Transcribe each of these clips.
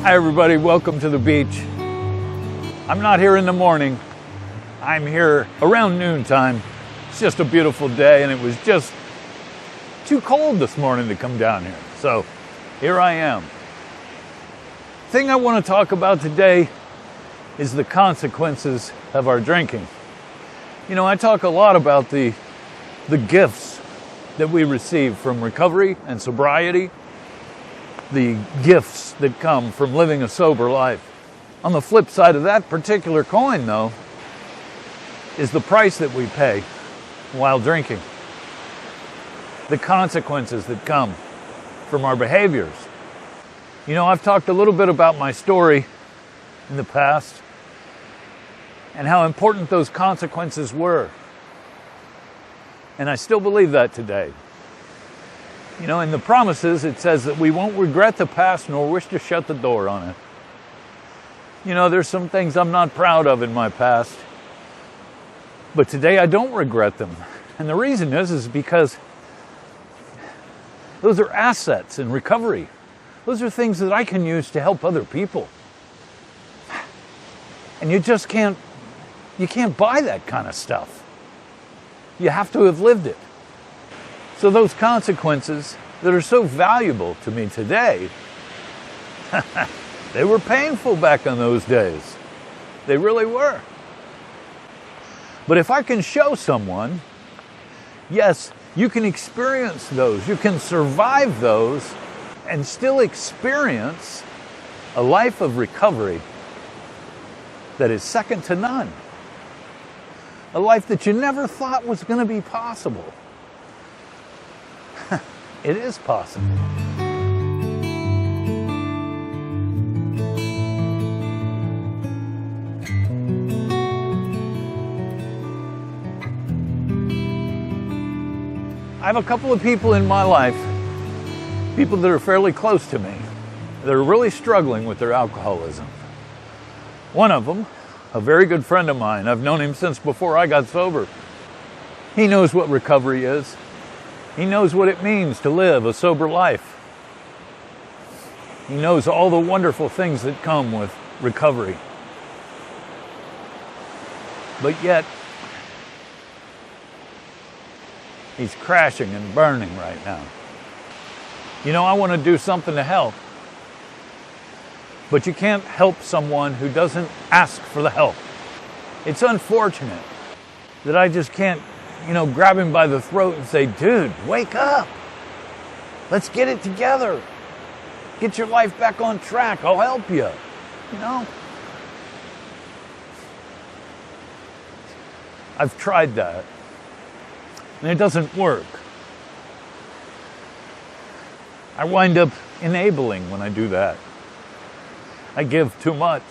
Hi everybody, welcome to the beach. I'm not here in the morning. I'm here around noontime. It's just a beautiful day and it was just too cold this morning to come down here. So here I am. The thing I want to talk about today is the consequences of our drinking. You know, I talk a lot about the gifts that we receive from recovery and sobriety, the gifts that come from living a sober life. On the flip side of that particular coin, though, is the price that we pay while drinking. The consequences that come from our behaviors. You know, I've talked a little bit about my story in the past and how important those consequences were. And I still believe that today. You know, in the promises, it says that we won't regret the past nor wish to shut the door on it. You know, there's some things I'm not proud of in my past, but today I don't regret them. And the reason is because those are assets in recovery. Those are things that I can use to help other people. And you can't buy that kind of stuff. You have to have lived it. So those consequences that are so valuable to me today, they were painful back in those days. They really were. But if I can show someone, yes, you can experience those, you can survive those, and still experience a life of recovery that is second to none. A life that you never thought was going to be possible. It is possible. I have a couple of people in my life, people that are fairly close to me, that are really struggling with their alcoholism. One of them, a very good friend of mine, I've known him since before I got sober. He knows what recovery is. He knows what it means to live a sober life. He knows all the wonderful things that come with recovery. But yet, he's crashing and burning right now. You know, I want to do something to help. But you can't help someone who doesn't ask for the help. It's unfortunate that I just can't, grab him by the throat and say, dude, wake up. Let's get it together. Get your life back on track. I'll help you. I've tried that. And it doesn't work. I wind up enabling when I do that. I give too much.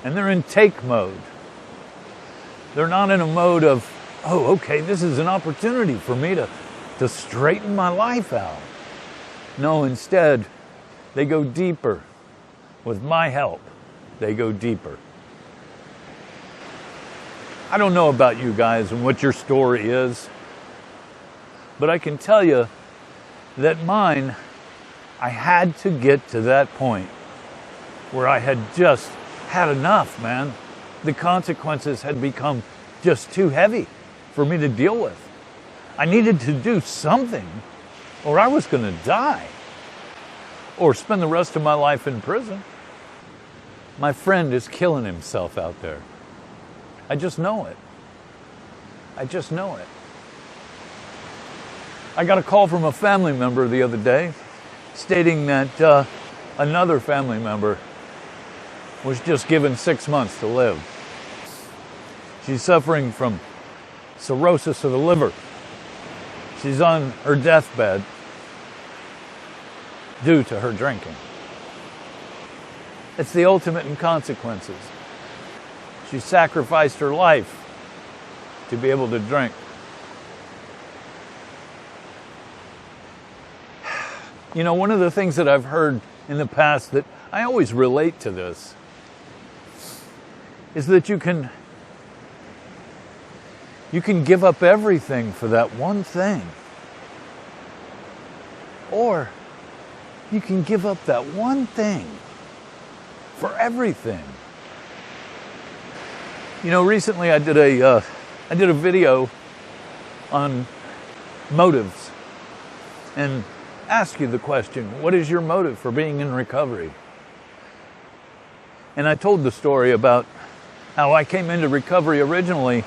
And they're in take mode. They're not in a mode of, oh, okay, this is an opportunity for me to straighten my life out. No, instead, they go deeper. With my help, they go deeper. I don't know about you guys and what your story is, but I can tell you that mine, I had to get to that point where I had just had enough, man. The consequences had become just too heavy for me to deal with. I needed to do something or I was going to die or spend the rest of my life in prison. My friend is killing himself out there. I just know it. I just know it. I got a call from a family member the other day stating that another family member was just given 6 months to live. She's suffering from cirrhosis of the liver. She's on her deathbed due to her drinking. It's the ultimate in consequences. She sacrificed her life to be able to drink. You know, one of the things that I've heard in the past that I always relate to this is that you can give up everything for that one thing. Or you can give up that one thing for everything. You know, recently I did a video on motives and asked you the question, what is your motive for being in recovery? And I told the story about how I came into recovery originally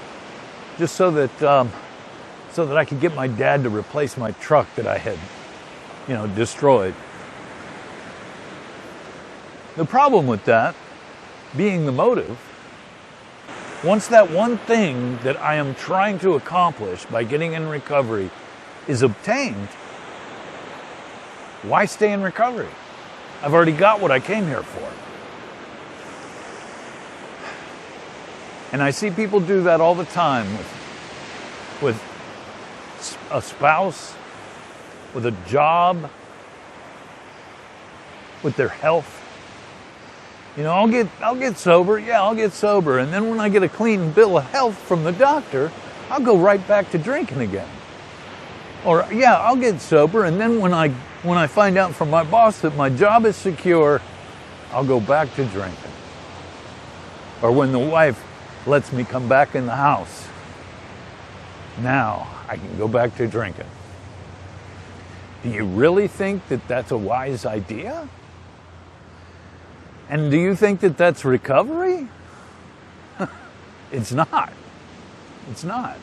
just so that I could get my dad to replace my truck that I had, destroyed. The problem with that being the motive, once that one thing that I am trying to accomplish by getting in recovery is obtained, why stay in recovery? I've already got what I came here for. And I see people do that all the time with a spouse, with a job, with their health. I'll get sober. Yeah, I'll get sober. And then when I get a clean bill of health from the doctor, I'll go right back to drinking again. Or yeah, I'll get sober. And then when I find out from my boss that my job is secure, I'll go back to drinking. Or when the wife lets me come back in the house, now I can go back to drinking. Do you really think that that's a wise idea? And do you think that that's recovery? It's not. It's not.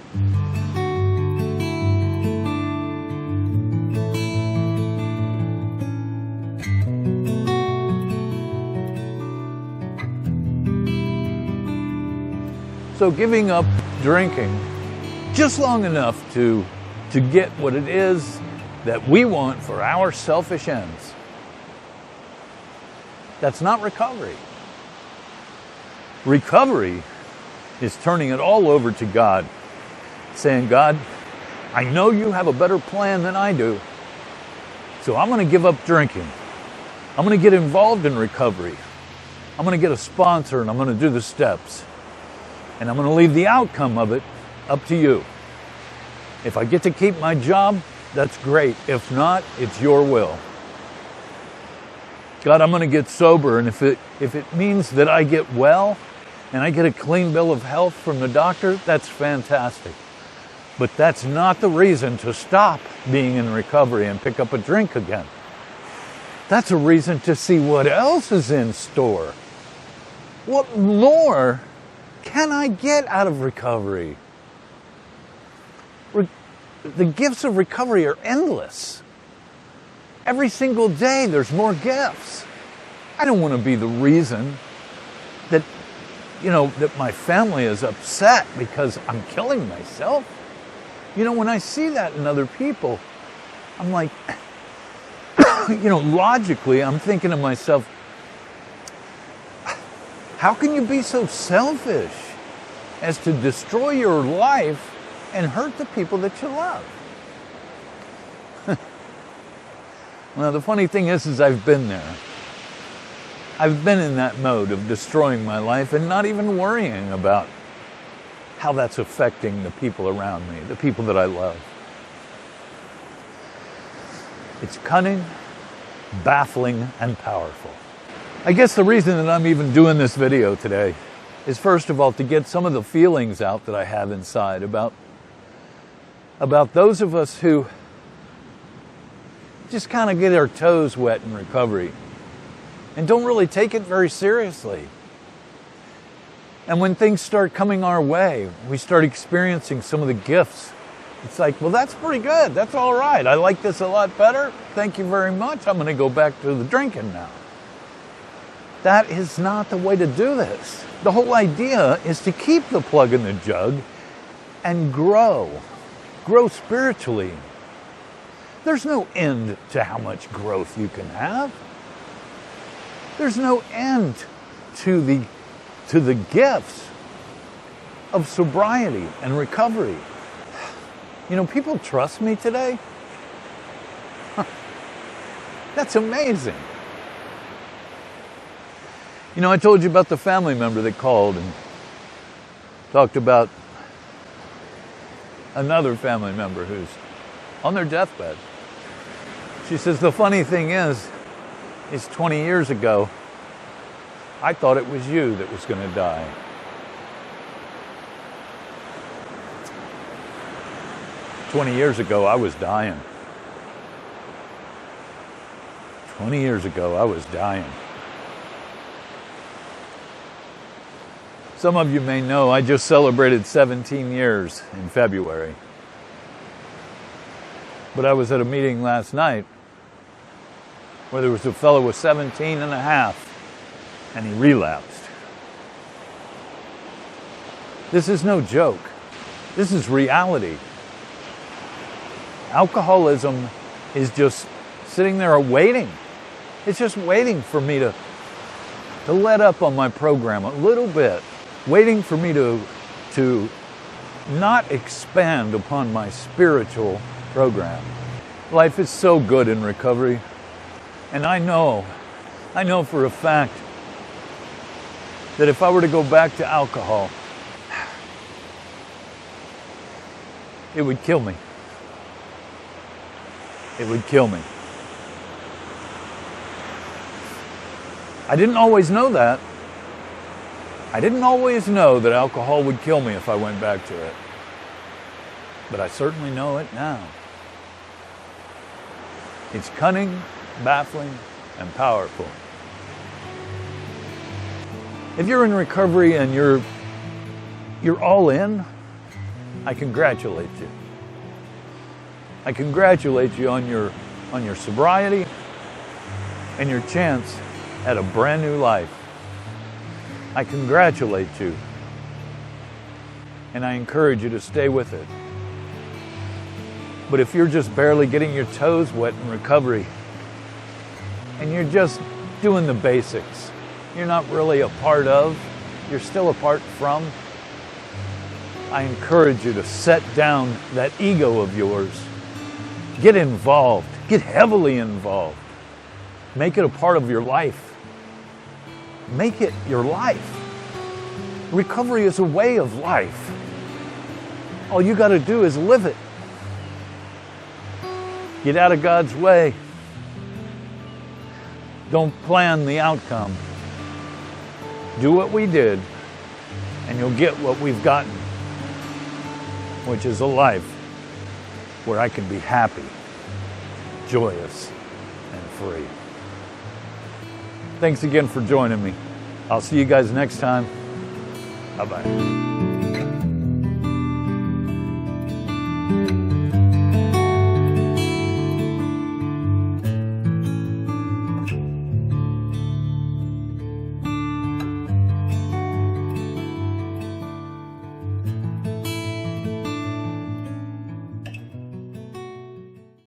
So giving up drinking just long enough to get what it is that we want for our selfish ends, that's not recovery. Recovery is turning it all over to God, saying, God, I know you have a better plan than I do, so I'm going to give up drinking. I'm going to get involved in recovery. I'm going to get a sponsor and I'm going to do the steps. And I'm going to leave the outcome of it up to you. If I get to keep my job, that's great. If not, it's your will. God, I'm going to get sober, and if it means that I get well and I get a clean bill of health from the doctor, that's fantastic. But that's not the reason to stop being in recovery and pick up a drink again. That's a reason to see what else is in store. What more can I get out of recovery? The gifts of recovery are endless. Every single day there's more gifts. I don't want to be the reason that, that my family is upset because I'm killing myself. When I see that in other people, I'm like, logically, I'm thinking to myself, how can you be so selfish as to destroy your life and hurt the people that you love? Well, the funny thing is I've been there. I've been in that mode of destroying my life and not even worrying about how that's affecting the people around me, the people that I love. It's cunning, baffling, and powerful. I guess the reason that I'm even doing this video today is, first of all, to get some of the feelings out that I have inside about those of us who just kind of get our toes wet in recovery and don't really take it very seriously. And when things start coming our way, we start experiencing some of the gifts. It's like, well, that's pretty good. That's all right. I like this a lot better. Thank you very much. I'm going to go back to the drinking now. That is not the way to do this. The whole idea is to keep the plug in the jug and grow spiritually. There's no end to how much growth you can have. There's no end to the gifts of sobriety and recovery. People trust me today. That's amazing. I told you about the family member that called and talked about another family member who's on their deathbed. She says, the funny thing is 20 years ago, I thought it was you that was going to die. "20 years ago, I was dying. 20 years ago, I was dying." Some of you may know I just celebrated 17 years in February. But I was at a meeting last night where there was a fellow with 17 and a half, and he relapsed. This is no joke. This is reality. Alcoholism is just sitting there waiting. It's just waiting for me to let up on my program a little bit, waiting for me to not expand upon my spiritual program. Life is so good in recovery, and I know for a fact that if I were to go back to alcohol, it would kill me. It would kill me. I didn't always know that. I didn't always know that alcohol would kill me if I went back to it. But I certainly know it now. It's cunning, baffling, and powerful. If you're in recovery and you're all in, I congratulate you. I congratulate you on your sobriety and your chance at a brand new life. I congratulate you, and I encourage you to stay with it. But if you're just barely getting your toes wet in recovery, and you're just doing the basics, you're not really a part of, you're still apart from, I encourage you to set down that ego of yours. Get involved. Get heavily involved. Make it a part of your life. Make it your life. Recovery is a way of life. All you got to do is live it. Get out of God's way. Don't plan the outcome. Do what we did, and you'll get what we've gotten, which is a life where I can be happy, joyous, and free. Thanks again for joining me. I'll see you guys next time. Bye-bye.